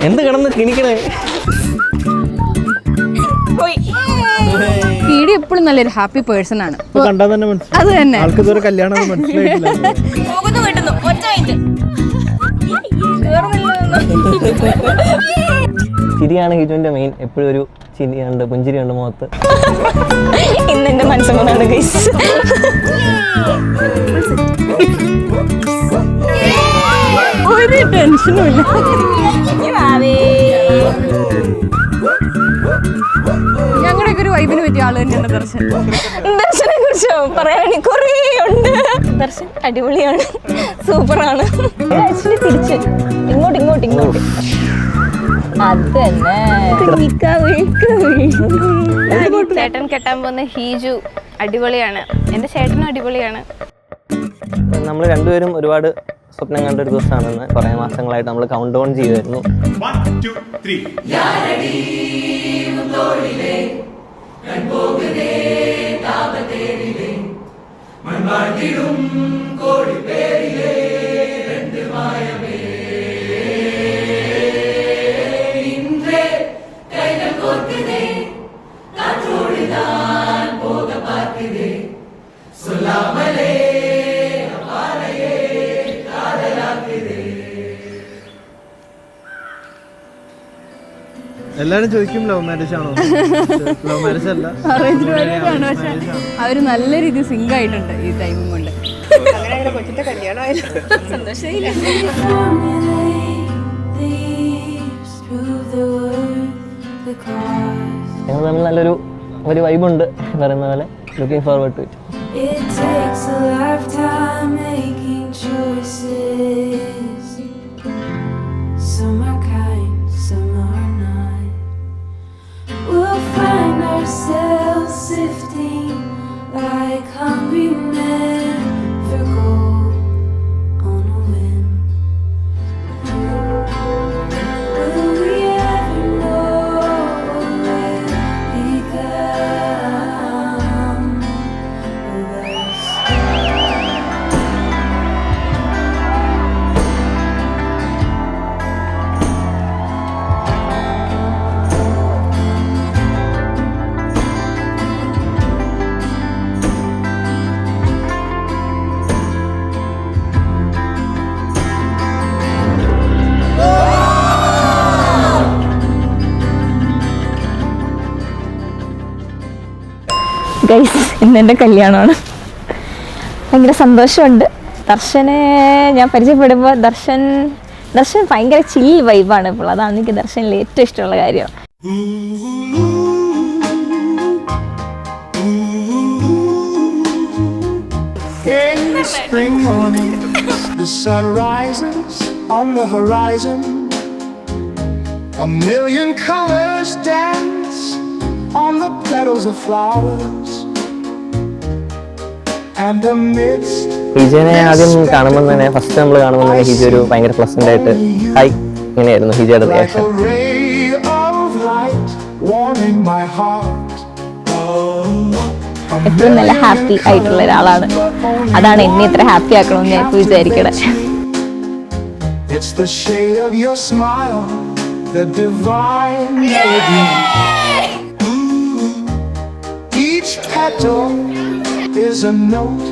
എന്ത് കിടന്ന് കിണിക്കണേ? പീഡി എപ്പോഴും നല്ലൊരു ഹാപ്പി പേഴ്സൺ ആണ്. കണ്ടാൽ തന്നെ മനസ്സിലായി. അത് തന്നെ. ആൾക്ക് ഇതുവരെ കല്യാണം മനസ്സിലായിട്ടില്ല. ചിരിയാണ് ഹിജുവിന്റെ മെയിൻ. എപ്പോഴും ഒരു ചിരിയുണ്ട്, പുഞ്ചിരിയുണ്ട് മുഖത്ത്. ഇന്നെന്റെ മനസ്സൊന്നാണ് ഗൈസ്. ഒരു ടെൻഷനും ഇല്ല. ഞങ്ങളുടെയൊക്കെ ഒരു വൈബിന് പറ്റിയ ആള് തന്നെയാണ് ദർശൻ. ദർശനെ കുറിച്ച് പറയാനാണെങ്കിൽ കുറേ ഉണ്ട്. ദർശൻ അടിപൊളിയാണ്, സൂപ്പറാണ്. ആക്ച്വലി തിരിച്ച് ഇങ്ങോട്ട് അത് തന്നെ. ചേട്ടൻ കെട്ടാൻ പോകുന്ന ഹീജു അടിപൊളിയാണ്. എൻ്റെ ചേട്ടനും അടിപൊളിയാണ്. നമ്മൾ രണ്ടുപേരും ഒരുപാട് സ്വപ്നം കണ്ടൊരു ദിവസമാണെന്ന് കുറേ മാസങ്ങളായിട്ട് നമ്മൾ കൗണ്ട് ഡൗൺ ചെയ്യുമായിരുന്നു. 1 2 3 എല്ലാരും ചോദിക്കും ലവ് മാരേജ് ആണോ? ലവ് മാരേജ് അല്ല, അറേഞ്ച് മാരേജ് ആണ്. പക്ഷെ അവര് നല്ല രീതിയിൽ സിങ്ക് ആയിട്ടുണ്ട് ഈ ടൈമും കൊണ്ട്. ഞങ്ങൾ തമ്മിൽ നല്ലൊരു വൈബുണ്ട് പറയുന്ന പോലെ. Looking forward to it. It takes a lifetime making choices. Some are kind, some are not. We'll find ourselves sifting like hungry men for gold on a whim. Will we ever know where we come with us? Guys, ഇന്നെൻ്റെ കല്യാണമാണ്. ഭയങ്കര സന്തോഷമുണ്ട്. ദർശനെ ഞാൻ പരിചയപ്പെടുമ്പോൾ ദർശൻ ഭയങ്കര ചിൽ വൈബാണ് ഇപ്പോൾ. അതാണ് എനിക്ക് ദർശനിൽ ഏറ്റവും ഇഷ്ടമുള്ള കാര്യം. In the spring morning, the sun rises on the horizon. A million colors dance on the petals of flowers. And amidst ഹിജുവിനെ ആദ്യം കാണുമ്പോൾ തന്നെ, ഫസ്റ്റ് നമ്മൾ കാണുമ്പോൾ തന്നെ ഹിജു ഒരു ഭയങ്കര പ്ലസന്റ് ആയിട്ട് ഹായ് ഇങ്ങനെയായിരുന്നു ഹിജയുടെ reaction. like a ray of light warming my heart. എപ്പോഴും നല്ല ഹാപ്പി ആയിട്ടുള്ള ഒരാളാണ്. അതാണ് എന്നെ ഇത്ര ഹാപ്പി ആക്കണമെന്ന് ഞാൻ ഇപ്പോൾ വിചാരിക്കണേ. It's the shade of your smile, the divine melody. Each petal is a note,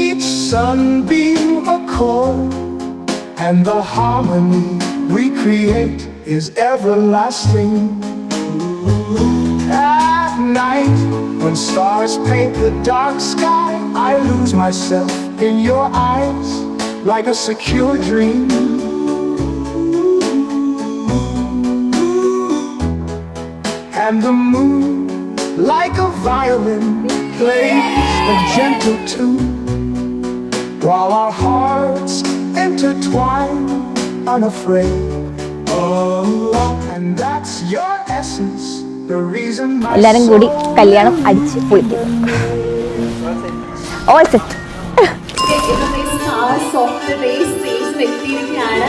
each sunbeam a chord, and the harmony we create is everlasting. At night, when stars paint the dark sky, I lose myself in your eyes like a secure dream. And the moon, like a violin, plays a gentle tune, while our hearts intertwine unafraid. Oh, and that's your essence, the reason my എല്ലാരും കൂടി കല്യാണം അടിച്ച് പൊളിക്കുന്നു. All set. സോഫ്റ്റ് റേസ് എത്തിയിരിക്കുകയാണ്.